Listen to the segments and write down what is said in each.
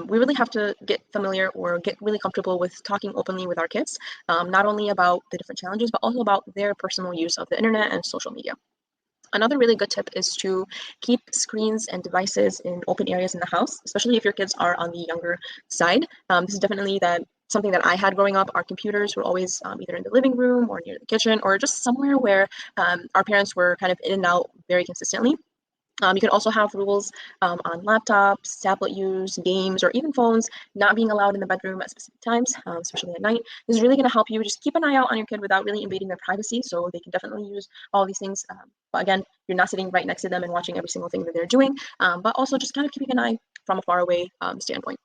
we really have to get familiar or get really comfortable with talking openly with our kids, not only about the different challenges, but also about their personal use of the internet and social media. Another really good tip is to keep screens and devices in open areas in the house, especially if your kids are on the younger side. This is definitely something that I had growing up. Our computers were always either in the living room or near the kitchen or just somewhere where our parents were kind of in and out very consistently. You can also have rules on laptops, tablet use, games, or even phones not being allowed in the bedroom at specific times, especially at night. This is really going to help you just keep an eye out on your kid without really invading their privacy, so they can definitely use all these things. But again, you're not sitting right next to them and watching every single thing that they're doing, but also just kind of keeping an eye from a far away standpoint.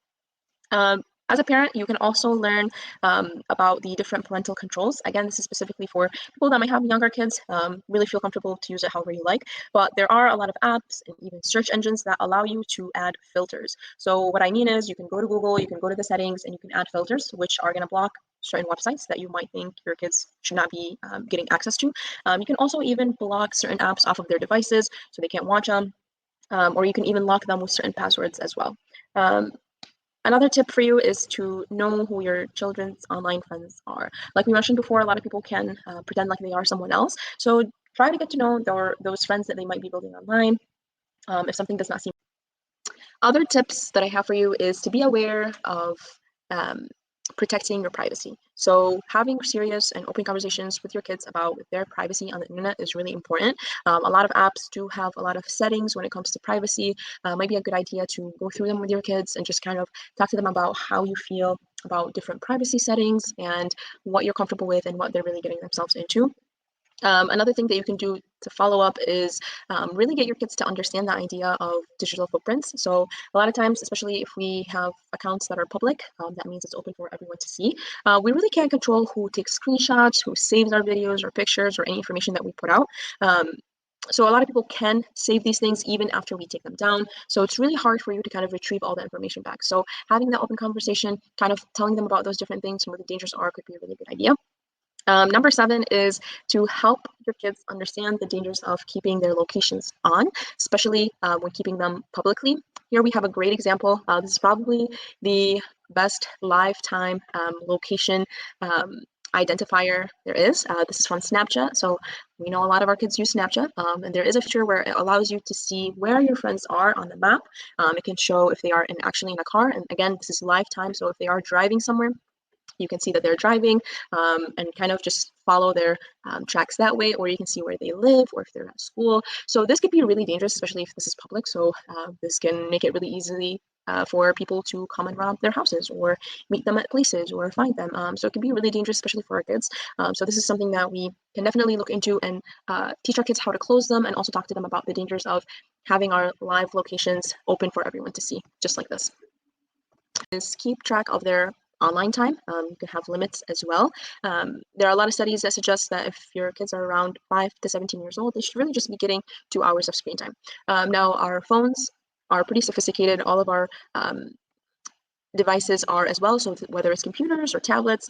As a parent, you can also learn about the different parental controls. Again, this is specifically for people that might have younger kids. Really feel comfortable to use it however you like. But there are a lot of apps and even search engines that allow you to add filters. So what I mean is you can go to Google, you can go to the settings, and you can add filters, which are going to block certain websites that you might think your kids should not be getting access to. You can also even block certain apps off of their devices so they can't watch them. Or you can even lock them with certain passwords as well. Another tip for you is to know who your children's online friends are. Like we mentioned before, a lot of people can pretend like they are someone else. So try to get to know those friends that they might be building online if something does not seem. Other tips that I have for you is to be aware of protecting your privacy. So having serious and open conversations with your kids about their privacy on the internet is really important. A lot of apps do have a lot of settings when it comes to privacy. Might be a good idea to go through them with your kids and just kind of talk to them about how you feel about different privacy settings and what you're comfortable with and what they're really getting themselves into. Another thing that you can do to follow up is really get your kids to understand the idea of digital footprints. So a lot of times, especially if we have accounts that are public, that means it's open for everyone to see. We really can't control who takes screenshots, who saves our videos or pictures or any information that we put out. So a lot of people can save these things even after we take them down. So it's really hard for you to kind of retrieve all the information back. So having that open conversation, kind of telling them about those different things and what the dangers are could be a really good idea. Number 7 is to help your kids understand the dangers of keeping their locations on, especially when keeping them publicly. Here we have a great example. This is probably the best lifetime location identifier there is. This is from Snapchat. So we know a lot of our kids use Snapchat, and there is a feature where it allows you to see where your friends are on the map. It can show if they are actually in a car, and again, this is lifetime. So if they are driving somewhere, you can see that they're driving and kind of just follow their tracks that way, or you can see where they live or if they're at school. So this could be really dangerous, especially if this is public. So this can make it really easily for people to come and rob their houses or meet them at places or find them. So it can be really dangerous, especially for our kids. So this is something that we can definitely look into and teach our kids how to close them and also talk to them about the dangers of having our live locations open for everyone to see, just like this. Is keep track of their online time. You can have limits as well. There are a lot of studies that suggest that if your kids are around 5 to 17 years old, they should really just be getting 2 hours of screen time. Now, our phones are pretty sophisticated. All of our devices are as well. So whether it's computers or tablets,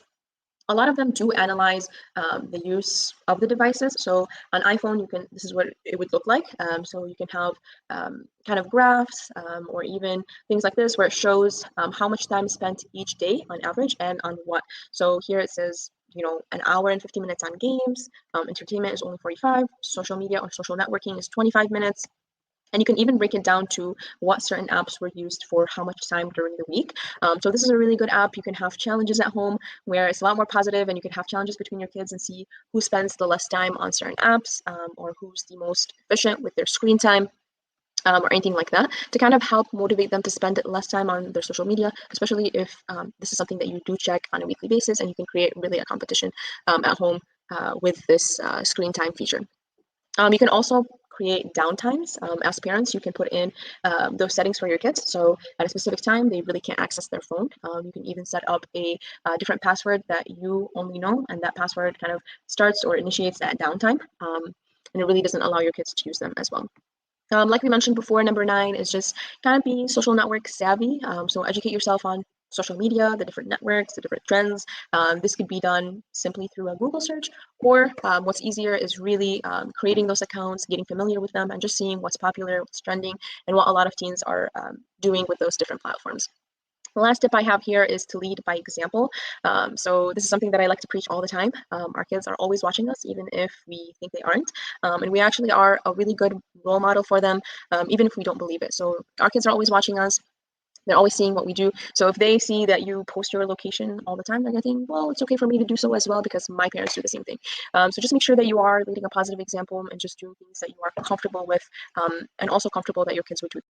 a lot of them do analyze the use of the devices. So on iPhone, this is what it would look like. So you can have kind of graphs or even things like this where it shows how much time is spent each day on average and on what. So here it says, an hour and 50 minutes on games, entertainment is only 45, social media or social networking is 25 minutes. And you can even break it down to what certain apps were used for how much time during the week. So this is a really good app. You can have challenges at home where it's a lot more positive, and you can have challenges between your kids and see who spends the less time on certain apps or who's the most efficient with their screen time. Or anything like that, to kind of help motivate them to spend less time on their social media, especially if this is something that you do check on a weekly basis, and you can create really a competition at home with this screen time feature. You can also create downtimes. As parents, you can put in those settings for your kids. So at a specific time, they really can't access their phone. You can even set up a different password that you only know, and that password kind of starts or initiates that downtime. And it really doesn't allow your kids to use them as well. Like we mentioned before, number 9 is just kind of be social network savvy. So educate yourself on social media, the different networks, the different trends. This could be done simply through a Google search, or what's easier is really creating those accounts, getting familiar with them, and just seeing what's popular, what's trending, and what a lot of teens are doing with those different platforms. The last tip I have here is to lead by example. So this is something that I like to preach all the time. Our kids are always watching us, even if we think they aren't. And we actually are a really good role model for them, even if we don't believe it. So our kids are always watching us. They're always seeing what we do. So if they see that you post your location all the time, they're gonna think, well, it's okay for me to do so as well because my parents do the same thing. So just make sure that you are leading a positive example and just doing things that you are comfortable with, and also comfortable that your kids would do.